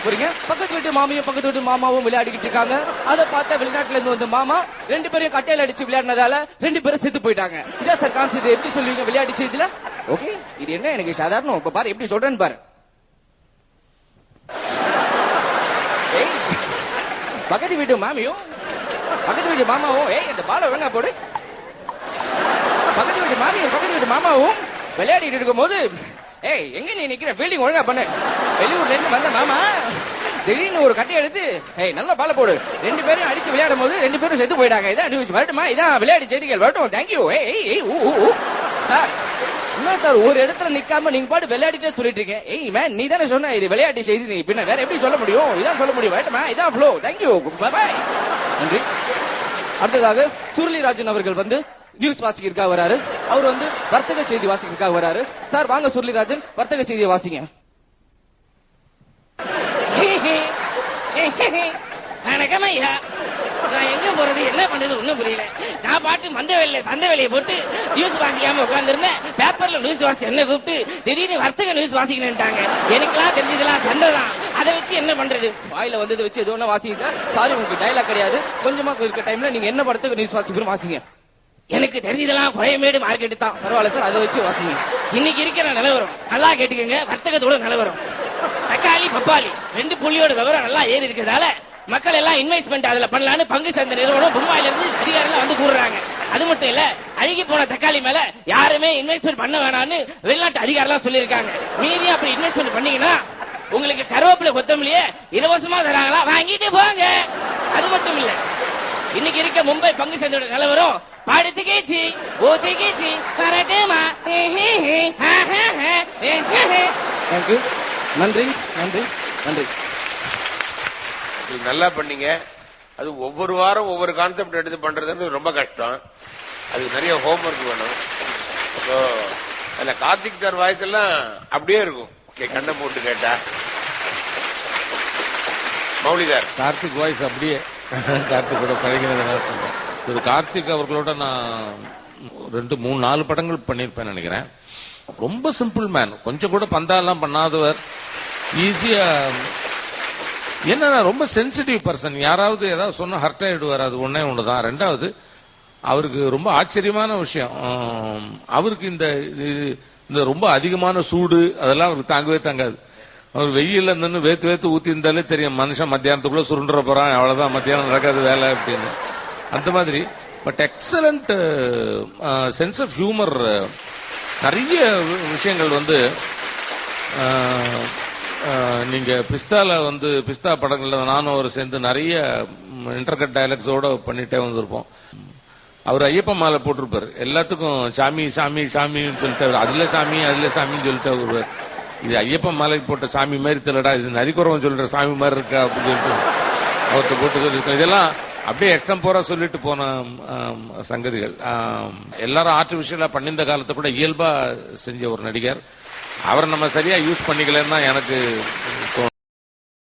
புரியுங்க. பக்கத்து வீட்டு மாமியும் பக்கத்து வீட்டு மாமாவும் விளையாடிக்கிட்டு இருக்காங்க. அதை பார்த்தா வெளிநாட்டுல இருந்து வந்த மாமா 2 பேரையும் கட்டையில அடிச்சு விளையாடினதால 2 பேரும் செத்து போயிட்டாங்க. இதான் சார் கான்செப்ட். எப்படி சொல்லுவீங்க விளையாடி செய்தில? ஓகே, இது என்ன எனக்கு சாதாரணம். இப்ப பாரு எப்படி சொல்றேன்னு பாரு. பக்கத்து வீட்டு மாமியும் பக்கத்து வீட்டு மாமாவும் இந்த பால ஒழுங்கா போடு. பக்கத்து வீட்டு மாமியும் பக்கத்து வீட்டு மாமாவும் விளையாடிட்டு இருக்கும் போது எங்க நீ நிக்கிற ஃபீல்டிங் ஒழுங்கா பண்ணு. வெளியூர்ல இருந்து வந்த மாமா திடீர்னு ஒரு கட்டை எடுத்து நல்லா பால போடு. 2 பேரும் அடிச்சு விளையாடும் போது 2 பேரும் செத்து போயிட்டாங்க. இதான் நியூஸ். வரட்டுமா? இதான் விளையாடி செய்திகள். வரட்டும். தேங்க்யூ. சார் என்ன சார் ஒரு இடத்துல நிக்காம நீங்க பாட்டு விளையாடிட்டே சொல்லிட்டு இருக்கேன். மேன் நீ தானே சொன்ன இது விளையாட்டு செய்தி. நீ பின்ன வேற எப்படி சொல்ல முடியும்? இதான் சொல்ல முடியும். வரட்டுமா? இதான் ஃப்ளோ. தேங்க்யூ. பாய். நன்றி. அடுத்ததாக சுருளிராஜன் அவர்கள் வந்து நியூஸ் வாசிக்கிறதுக்காக வராரு. அவர் வந்து வர்த்தக செய்தி வாசிக்கிறதுக்காக வராரு. சார் வாங்க சுருளிராஜன், வர்த்தக செய்தியை வாசிங்க. வணக்கம் ஐயா. நான் எங்க போறது என்ன பண்றது ஒண்ணும் புரியல. நான் பாட்டு மந்த வேலையில சந்தை வேலையை போட்டு நியூஸ் வாசிக்காம உட்கார்ந்து இருந்தேன். பேப்பர்ல நியூஸ் வாசி என்ன கூப்பிட்டு திடீர்னு வர்த்தக நியூஸ் வாசிக்கணும்ட்டாங்க. எனக்குலாம் தெரிஞ்சதெல்லாம் சந்தை தான். அதை வச்சு என்ன பண்றது? வாயில வந்ததை வச்சு எது ஒண்ணு வாசிங்க சார். சாரி உங்களுக்கு டைலாக் கிடையாது. கொஞ்சமா இருக்க டைம்ல நீங்க என்ன வர்த்தக நியூஸ் வாசிக்கிறோம் வாசிங்க. எனக்கு தெரிஞ்சதெல்லாம் கோயம்பேடு மார்க்கெட்டு தான். பரவாயில்ல சார், அதை வச்சு வாசிங்க. இன்னைக்கு இருக்கிற நிலவரம் நல்லா கேட்டுக்கங்க. வர்த்தகத்தோட நிலவரம் தக்காளி பப்பாளி 2 புள்ளியோட விவரம் நல்லா ஏறி இருக்கிறதால மக்கள் எல்லாம் இன்வெஸ்ட்மெண்ட் அதுல பண்ணலான்னு பங்கு சந்தை நிறுவனம் மும்பாயில இருந்து அதிகாரிகள் வந்து கூடுறாங்க. அது மட்டும் இல்ல, அழுகி போன தக்காளி மேல யாருமே இன்வெஸ்ட்மெண்ட் பண்ண வேணாம்னு வெளிநாட்டு அதிகாரிகள் சொல்லியிருக்காங்க. மீறி அப்படி இன்வெஸ்ட்மெண்ட் பண்ணீங்கன்னா உங்களுக்கு கருவேப்பிலை கொத்தமல்லியே இலவசமா தராங்களா, வாங்கிட்டு போங்க. அது மட்டும் இல்ல, இன்னைக்கு இருக்க மும்பை பங்கு சந்தையோட நிலவரம் படுத்துக்கேச்சு ஓத்துக்கேச்சு வரட்டுமா. தேங்க்யூ. நன்றி நன்றி நன்றி. நல்லா பண்ணீங்க. அது ஒவ்வொரு வாரம் ஒவ்வொரு கான்செப்ட் எடுத்து பண்றதுன்னு ரொம்ப கஷ்டம். அதுக்கு நிறைய ஹோம்ஒர்க் வேணும். அதுல கார்த்திக் சார் வாய்ஸ் எல்லாம் அப்படியே இருக்கும். கண்ணை போட்டு கேட்டா மௌலிதார் கார்த்திக் வாய்ஸ் அப்படியே கார்த்திகோட பழகினதுனால சொல்றேன். ஒரு கார்த்திக் அவர்களோட நான் 2, 3, 4 படங்கள் பண்ணிருப்பேன் நினைக்கிறேன். ரொம்ப சிம்பிள் மேன். கொஞ்சம் கூட பந்தாலாம் பண்ணாதவர். ஈஸியா என்ன ரொம்ப சென்சிட்டிவ் பர்சன். யாராவது ஏதாவது சொன்னா ஹர்ட் ஆயிடுவார். அது ஒன்னே ஒண்ணுதான். 2வது அவருக்கு ரொம்ப ஆச்சரியமான விஷயம், அவருக்கு இந்த ரொம்ப அதிகமான சூடு அதெல்லாம் அவருக்கு தாங்கவே தாங்காது. அவர் வெயில்ல இருந்து வேத்து வேத்து ஊத்தி இருந்தாலே தெரியும் மனுஷன் மத்தியானத்துக்குள்ள சுருண்டுற போறான், அவ்வளவுதான், மத்தியானம் நடக்காது வேலை அப்படின்னு. அந்த மாதிரி. But excellent sense of humour. நிறைய விஷயங்கள் வந்து நீங்க பிஸ்தா படங்கள்ல நானும் அவர் சேர்ந்து நிறைய இன்டர்கட் டயலாக்ஸோட பண்ணிட்டே வந்திருப்போம். அவர் ஐயப்ப மாலை போட்டிருப்பாரு. எல்லாத்துக்கும் சாமி சாமி சாமின்னு சொல்லிட்டு அதுல சாமி அதுல சாமின்னு சொல்லிட்டு அவரு இது ஐயப்ப மாலைக்கு போட்ட சாமி மாதிரி தெரியலடா, இது நரிக்குறவன் சொல்ற சாமி மாதிரி இருக்கா அப்படின்னு சொல்லிட்டு அவர்கிட்ட போட்டு சொல்லியிருக்கோம். இதெல்லாம் அப்படியே எக்ஸ்டம்போரா சொல்லிட்டு போன சங்கதிகள். எல்லாரும் ஆர்டிபிஷியலா பண்ணிந்த காலத்தை கூட இயல்பா செஞ்ச ஒரு நடிகர். அவரை நம்ம சரியா யூஸ் பண்ணிக்கலன்னு தான் எனக்கு தோணும்.